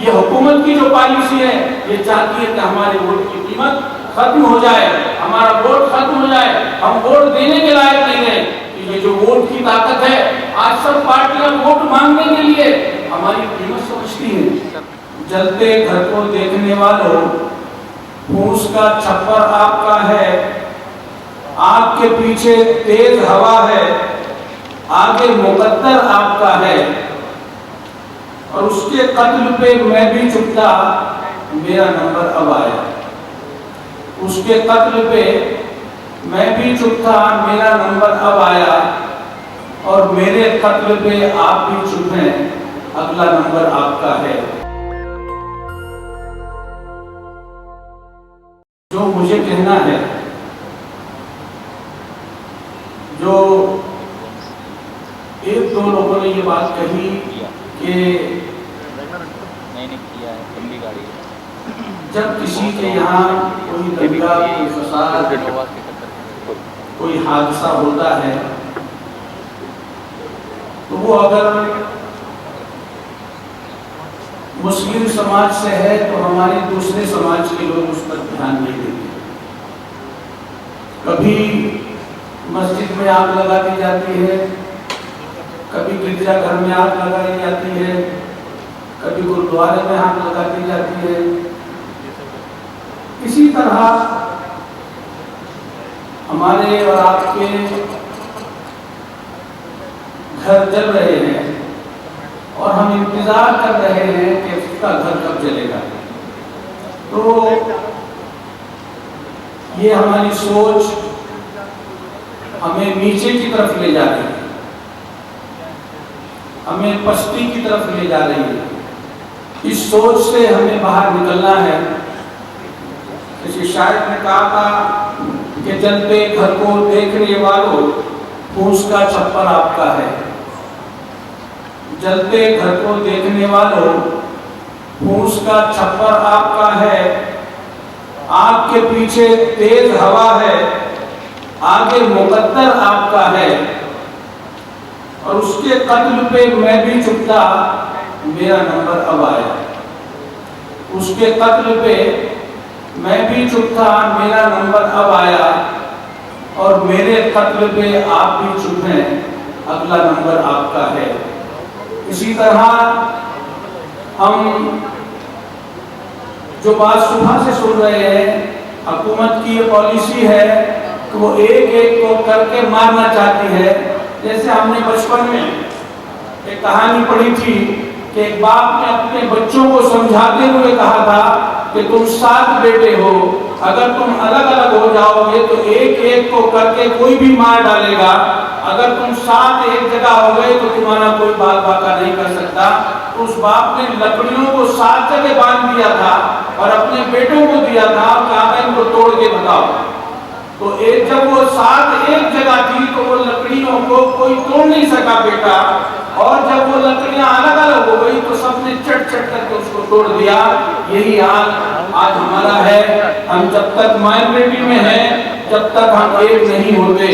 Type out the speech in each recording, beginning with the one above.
یہ حکومت کی جو پالیسی ہے یہ چاہتی ہے کہ ہمارے ووٹ کی قیمت ختم ہو جائے، ہمارا ووٹ ختم ہو جائے، ہم ووٹ دینے کے لائق نہیں رہے۔ یہ جو ووٹ کی طاقت ہے، آج سب پارٹیاں ووٹ مانگنے کے لیے ہماری قیمت سمجھتی ہیں۔ جلتے گھر کو دیکھنے والوں، پھوس کا چھپر آپ کا ہے، آگ کے پیچھے تیز ہوا ہے، آگے مقدر آپ کا ہے، اور اس کے قتل پہ میں بھی چپ تھا، میرا نمبر اب آیا۔ اس کے قتل پہ میں بھی چپ تھا، میرا نمبر اب آیا، اور میرے قتل پہ آپ بھی چپ ہیں، اگلا نمبر آپ کا ہے۔ جو مجھے کہنا ہے، جو ایک دو لوگوں نے یہ بات کہی کہ جب کسی کے یہاں کوئی دنگا، کوئی فساد، کوئی حادثہ ہوتا ہے تو وہ اگر مسلم سماج سے ہے تو ہمارے دوسرے سماج کے لوگ اس پر دھیان نہیں دیتے۔ کبھی مسجد میں آگ لگا دی جاتی ہے، کبھی گرجا گھر میں آگ لگائی جاتی ہے، کبھی گرودوارے میں آگ لگا دی جاتی ہے۔ اسی طرح ہمارے اور آپ کے گھر جل رہے ہیں اور ہم انتظار کر رہے ہیں کہ اس کا گھر کب جلے گا۔ تو یہ ہماری سوچ ہمیں نیچے کی طرف لے جا رہی ہے، ہمیں پستی کی طرف لے جا رہی ہے۔ اس سوچ سے ہمیں باہر نکلنا ہے۔ کسی شاعر نے کہا تھا کہ جلتے گھر کو دیکھنے والوں، پھوس کا چھپر آپ کا ہے۔ جلتے گھر کو دیکھنے والوں، پھوس کا چھپر آپ کا ہے، آگ کے پیچھے تیز ہوا ہے، آگے مقدر آپ کا ہے، اور اس کے قتل پہ میں بھی چپ تھا، میرا نمبر اب آیا۔ اس کے قتل پہ میں بھی چپ تھا، میرا نمبر اب آیا، اور میرے قتل پہ آپ بھی چپ ہیں، اگلا نمبر آپ کا ہے۔ اسی طرح ہم جو بات صبح سے سن رہے ہیں، حکومت کی یہ پالیسی ہے کہ وہ ایک ایک کو کر کے مارنا چاہتی ہے۔ جیسے ہم نے بچپن میں ایک کہانی پڑھی تھی کہ ایک باپ نے اپنے بچوں کو سمجھاتے ہوئے کہا تھا کہ تم 7 بیٹے ہو، اگر تم الگ الگ ہو جاؤ گے تو ایک ایک کو کر کے کوئی بھی مار ڈالے گا، اگر تم 7 ایک جگہ ہو گئے تو تمہارا کوئی بال باقا نہیں کر سکتا۔ تو اس باپ نے لکڑیوں کو 7 جگہ باندھ دیا تھا اور اپنے بیٹوں کو دیا تھا کہ آپ ان کو توڑ کے بتاؤ۔ تو جب وہ 7 ایک جگہ تھی تو وہ لکڑیوں کو کوئی توڑ نہیں سکا بیٹا، اور جب وہ لکڑیاں الگ الگ ہو گئی تو سب نے چٹ چٹ کر کے اس کو توڑ دیا۔ یہی حال آج ہمارا ہے۔ ہم جب تک مائنورٹی میں ہیں، جب تک ہم ایک نہیں ہوتے۔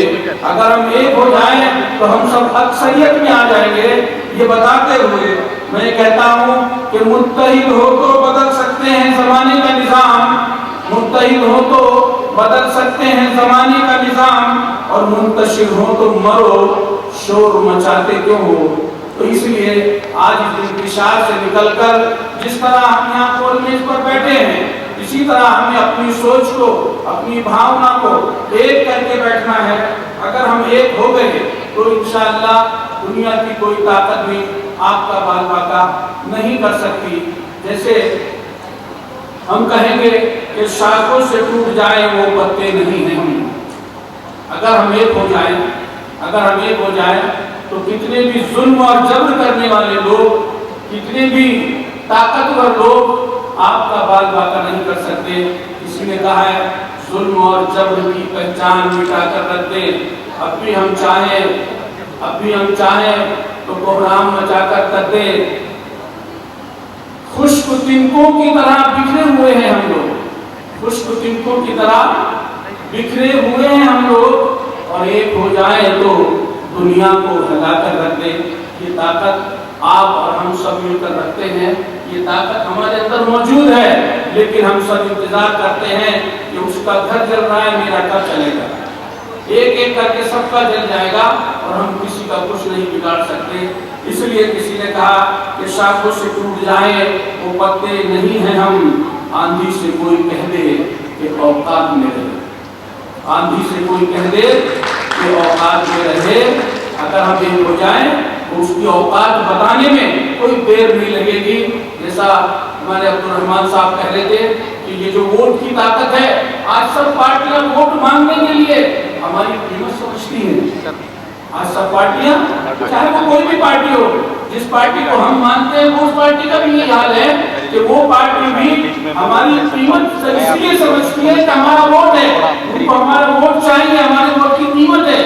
اگر ہم ایک ہو جائیں تو ہم سب اکثریت میں آ جائیں گے۔ یہ بتاتے ہوئے میں کہتا ہوں کہ متحد ہو تو بدل سکتے ہیں زمانے کا نظام، متحد ہو تو بدل سکتے ہیں زمانے کا نظام، اور منتشر ہو تو مرو، شور مچاتے کیوں ہو۔ تو اس لیے آج اس انتشار سے نکل کر جس طرح ہم یہاں گول میز پر بیٹھے ہیں، اسی طرح ہمیں اپنی سوچ کو، اپنی بھاونا کو ایک کر کے بیٹھنا ہے۔ اگر ہم ایک ہو گئے تو انشاءاللہ دنیا کی کوئی طاقت بھی آپ کا بال باقا نہیں کر سکتی۔ جیسے ہم کہیں گے کہ شاخوں سے ٹوٹ جائے وہ پتے نہیں ہیں۔ اگر ہم ایک ہو جائیں، اگر ہم ایک ہو جائیں تو کتنے بھی ظلم اور جبر کرنے والے لوگ، کتنے بھی طاقتور لوگ آپ کا بال باقا نہیں کر سکتے۔ کسی نے کہا ہے ظلم اور جبر کی پہچان مٹا کر رکھ دیں، اب بھی ہم چاہیں تو بحران مچا کر کر دیں۔ خشک تنکوں کی طرح بکھرے ہوئے ہیں ہم لوگ، خشک تنکوں کی طرح بکھرے ہوئے ہیں ہم لوگ، اور ایک ہو جائیں تو دنیا کو ہلا کر رکھ دیں۔ یہ طاقت آپ اور ہم سب مل کر رکھتے ہیں. یہ طاقت ہمارے اندر موجود ہے, لیکن ہم سب انتظار کرتے ہیں کہ اس کا گھر جل رہا ہے, میرا کب چلے گا. ایک ایک کر کے سب کا جل جائے گا اور ہم کسی کا کچھ نہیں بگاڑ سکتے. اس لیے کسی نے کہا کہ شاخوں سے ٹوٹ جائیں وہ پتے نہیں ہیں ہم, آندھی سے کوئی کہہ دے کہ اوقات میں رہے. آندھی سے کوئی کہہ دے کہ اوقات میں رہے. اگر ہم ایک ہو جائیں تو اس کی اوقات بتانے میں کوئی دیر نہیں لگے گی. جیسا ہمارے عبدالرحمان صاحب کہہ رہے تھے کہ یہ جو ووٹ کی طاقت ہے, آج سب پارٹیاں ووٹ مانگنے کے لیے ہماری قیمت سمجھتی ہیں. آج سب پارٹیاں, چاہے وہ کوئی بھی پارٹی ہو, جس پارٹی کو ہم مانتے ہیں وہ اس پارٹی کا بھی یہ حال ہے کہ وہ پارٹی بھی ہماری قیمت اس لیے سمجھتی ہے کہ ہمارا ووٹ ہے, ان کو ہمارا ووٹ چاہیے, ہمارے ووٹ کی قیمت ہے.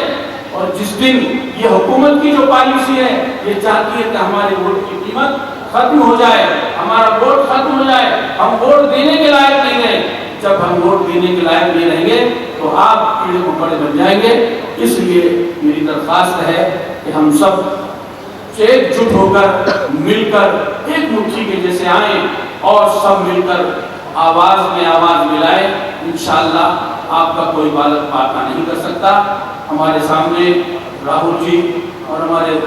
اور جس دن یہ حکومت کی جو پالیسی ہے یہ چاہتی ہے کہ ہمارے ووٹ کی قیمت ختم ہو جائے, ہمارا ووٹ ختم ہو جائے, ہم ووٹ دینے کے لائق نہیں رہیں. جب ہم ووٹ دینے کے لائق نہیں رہیں گے تو آپ کیڑے مکوڑے بن جائیں گے. اس لیے میری درخواست ہے کہ ہم سب ایک جٹ ہو کر مل کر ایک مٹھی کے جیسے آئیں اور سب مل کر آواز میں آواز ملائیں. انشاءاللہ آپ کا کوئی بالک پاکا نہیں کر سکتا. ہمارے سامنے راہل جی اور ہمارے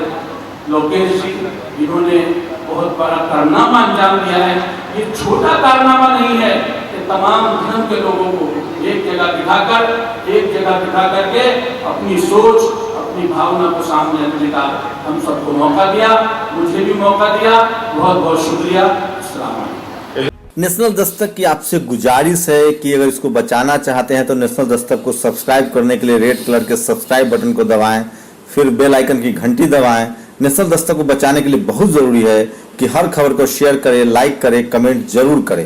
لوکیش جی, جنہوں نے بہت بڑا کارنامہ انجام دیا ہے. یہ چھوٹا کارنامہ نہیں ہے کہ تمام دھرم کے لوگوں کو ایک جگہ بٹھا کر کے اپنی سوچ, اپنی بھاونا کو سامنے رکھنے کا ہم سب کو موقع دیا, مجھے بھی موقع دیا. بہت بہت شکریہ. السلام علیکم. نیشنل دستک کی آپ سے گزارش ہے کہ اگر اس کو بچانا چاہتے ہیں تو نیشنل دستک کو سبسکرائب کرنے کے لیے ریڈ کلر کے سبسکرائب بٹن کو دبائیں, پھر بیل آئیکن کی گھنٹی دبائیں. نیشنل دستک کو بچانے کے لیے بہت ضروری ہے کہ ہر خبر کو شیئر کریں, لائک کریں, کمنٹ ضرور کریں.